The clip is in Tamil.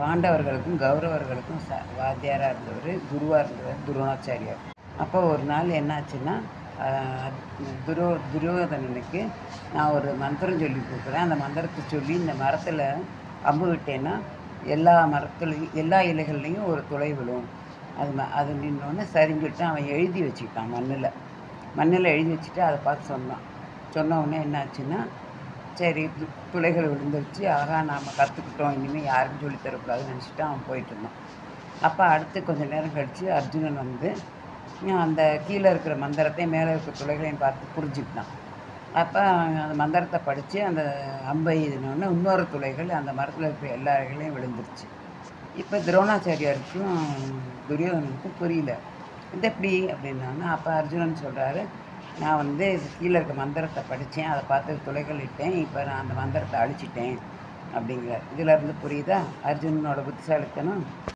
பாண்டவர்களுக்கும் கௌரவர்களுக்கும் வாத்தியாராக இருந்தவர், குருவாக இருந்தவர் துரோணாச்சாரியார். அப்போ ஒரு நாள் என்னாச்சுன்னா, துரியோதனனுக்கு நான் ஒரு மந்திரம் சொல்லி கொடுக்குறேன். அந்த மந்திரத்தை சொல்லி இந்த மரத்தில் அம்பு விட்டேன்னா எல்லா மரத்துலேயும் எல்லா இலைகள்லேயும் ஒரு துளை விழும். அது நின்னோடனே சரிஞ்சுட்டு அவன் எழுதி வச்சுக்கிட்டான் மண்ணில் எழுதி வச்சுட்டு அதை பார்த்து சொன்னான். சொன்ன உடனே என்னாச்சுன்னா, சரி துளைகள் விழுந்துருச்சு, நாம் கற்றுக்கிட்டோம், இனிமேல் யாருக்கும் சொல்லித் தரக்கூடாதுன்னு நினச்சிட்டு அவன் போயிட்டுருந்தான். அப்போ அடுத்து கொஞ்சம் நேரம் கழித்து அர்ஜுனன் வந்து அந்த கீழே இருக்கிற மந்திரத்தையும் மேலே இருக்கிற துளைகளையும் பார்த்து புரிஞ்சுக்கிட்டான். அப்போ அந்த மந்திரத்தை படித்து அந்த அம்பை இதுனோடனே இன்னொரு துளைகள் அந்த மரத்தில் இருக்கிற எல்லா இலைகளையும் விழுந்துருச்சு. இப்போ துரோணாச்சாரியாருக்கும் துரியோதனனுக்கும் புரியல, இது எப்படி அப்படின்னாங்க. அப்போ அர்ஜுனன் சொல்கிறாரு, நான் வந்து கீழே இருக்க மந்திரத்தை படித்தேன், அதை பார்த்து துளைகள் இட்டேன், இப்போ நான் அந்த மந்திரத்தை அழிச்சிட்டேன் அப்படிங்கிறார். இதில் இருந்து புரியுதா அர்ஜுனனோட புத்திசாலித்தனம்?